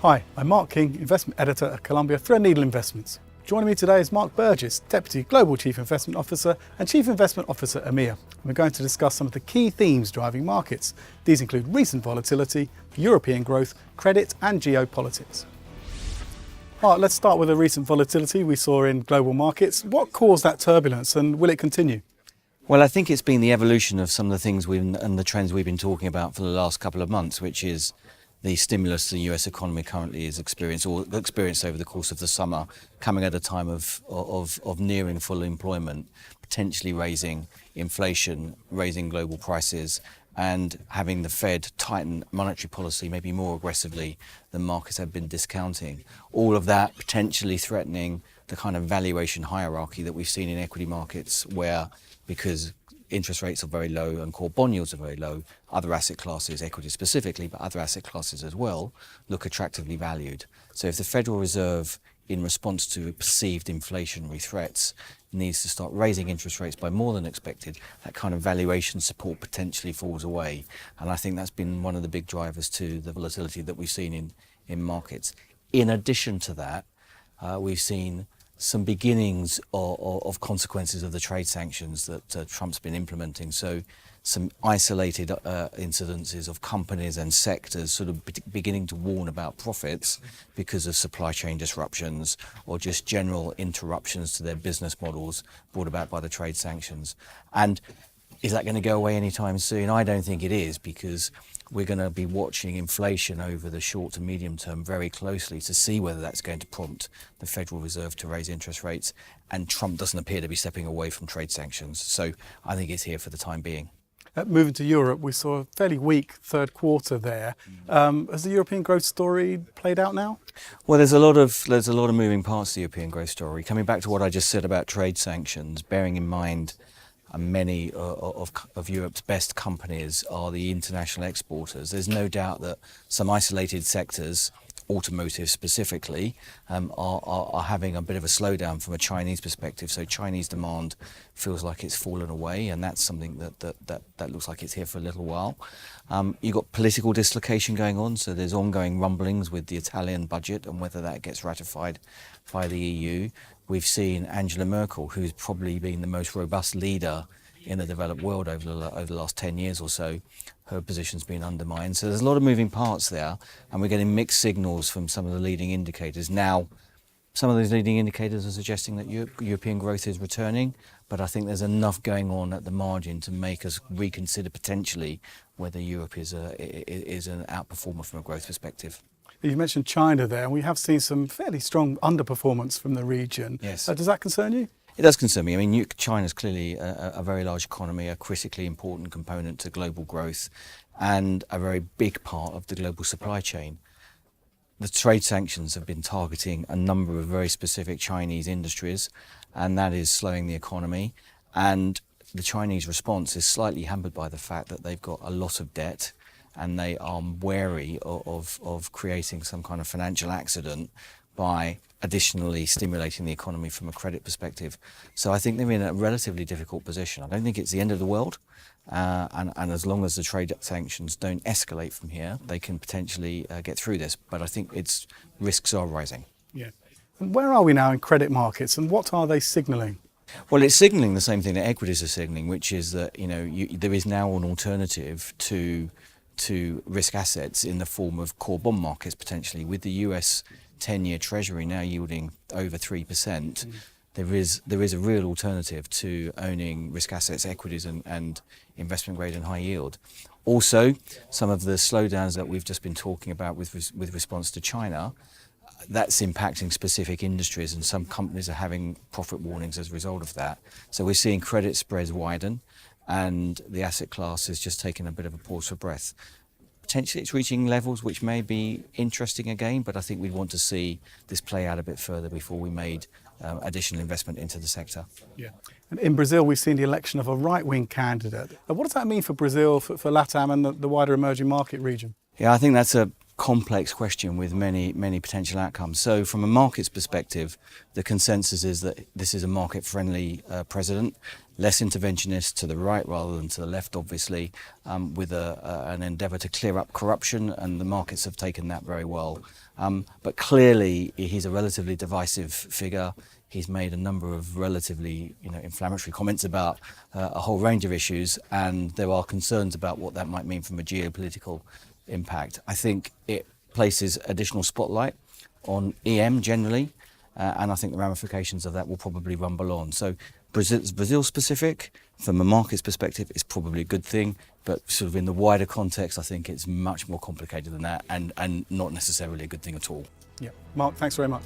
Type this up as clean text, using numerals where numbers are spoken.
Hi, I'm Mark King, Investment Editor at Columbia Threadneedle Investments. Joining me today is Mark Burgess, Deputy Global Chief Investment Officer and Chief Investment Officer at EMEA. We're going to discuss some of the key themes driving markets. These include recent volatility, European growth, credit and geopolitics. Mark, let's start with the recent volatility we saw in global markets. What caused that turbulence and will it continue? Well, I think it's been the evolution of some of the things and the trends we've been talking about for the last couple of months, which is the stimulus the US economy currently is experienced over the course of the summer, coming at a time of nearing full employment, potentially raising inflation, raising global prices, and having the Fed tighten monetary policy maybe more aggressively than markets have been discounting. All of that potentially threatening the kind of valuation hierarchy that we've seen in equity markets, where because interest rates are very low and core bond yields are very low, other asset classes, equity specifically, but other asset classes as well, look attractively valued. So if the Federal Reserve, in response to perceived inflationary threats, needs to start raising interest rates by more than expected, that kind of valuation support potentially falls away. And I think that's been one of the big drivers to the volatility that we've seen in markets. In addition to that, we've seen some beginnings of consequences of the trade sanctions that Trump's been implementing. So some isolated incidences of companies and sectors sort of beginning to warn about profits because of supply chain disruptions or just general interruptions to their business models brought about by the trade sanctions. And is that going to go away anytime soon? I don't think it is, because we're going to be watching inflation over the short to medium term very closely to see whether that's going to prompt the Federal Reserve to raise interest rates. And Trump doesn't appear to be stepping away from trade sanctions. So I think it's here for the time being. Moving to Europe, we saw a fairly weak third quarter there. Has the European growth story played out now? Well, there's a lot of moving parts to the European growth story. Coming back to what I just said about trade sanctions, bearing in mind many of Europe's best companies are the international exporters. There's no doubt that some isolated sectors, automotive specifically, are having a bit of a slowdown from a Chinese perspective. So Chinese demand feels like it's fallen away, and that's something that looks like it's here for a little while. You've got political dislocation going on, so there's ongoing rumblings with the Italian budget and whether that gets ratified by the EU. We've seen Angela Merkel, who's probably been the most robust leader in the developed world over the last 10 years or so, her position's been undermined. So there's a lot of moving parts there, and we're getting mixed signals from some of the leading indicators. Now, some of those leading indicators are suggesting that European growth is returning, but I think there's enough going on at the margin to make us reconsider potentially whether Europe is an outperformer from a growth perspective. You mentioned China there, and we have seen some fairly strong underperformance from the region. Yes. Does that concern you? It does concern me. I mean, China's clearly a very large economy, a critically important component to global growth, and a very big part of the global supply chain. The trade sanctions have been targeting a number of very specific Chinese industries, and that is slowing the economy. And the Chinese response is slightly hampered by the fact that they've got a lot of debt, and they are wary of creating some kind of financial accident by additionally stimulating the economy from a credit perspective. So I think they're in a relatively difficult position. I don't think it's the end of the world, and as long as the trade sanctions don't escalate from here, they can potentially get through this. But I think its risks are rising. Yeah. And where are we now in credit markets, and what are they signalling? Well, it's signalling the same thing that equities are signalling, which is that there is now an alternative to risk assets in the form of core bond markets potentially. With the US 10-year Treasury now yielding over 3%, there is a real alternative to owning risk assets, equities and investment grade and high yield. Also, some of the slowdowns that we've just been talking about with response to China, that's impacting specific industries, and some companies are having profit warnings as a result of that. So we're seeing credit spreads widen, and the asset class is just taking a bit of a pause for breath. Potentially it's reaching levels which may be interesting again, but I think we'd want to see this play out a bit further before we made additional investment into the sector. Yeah. And in Brazil, we've seen the election of a right-wing candidate. What does that mean for Brazil, for LATAM and the wider emerging market region? Yeah, I think that's a complex question with many potential outcomes. So from a market's perspective, the consensus is that this is a market-friendly president, less interventionist to the right rather than to the left, obviously, with an endeavour to clear up corruption, and the markets have taken that very well. But clearly, he's a relatively divisive figure. He's made a number of relatively inflammatory comments about a whole range of issues, and there are concerns about what that might mean from a geopolitical impact. I think it places additional spotlight on EM generally, and I think the ramifications of that will probably rumble on. So Brazil specific, from a market's perspective, is probably a good thing, but sort of in the wider context, I think it's much more complicated than that, and not necessarily a good thing at all. Yeah, Mark, thanks very much.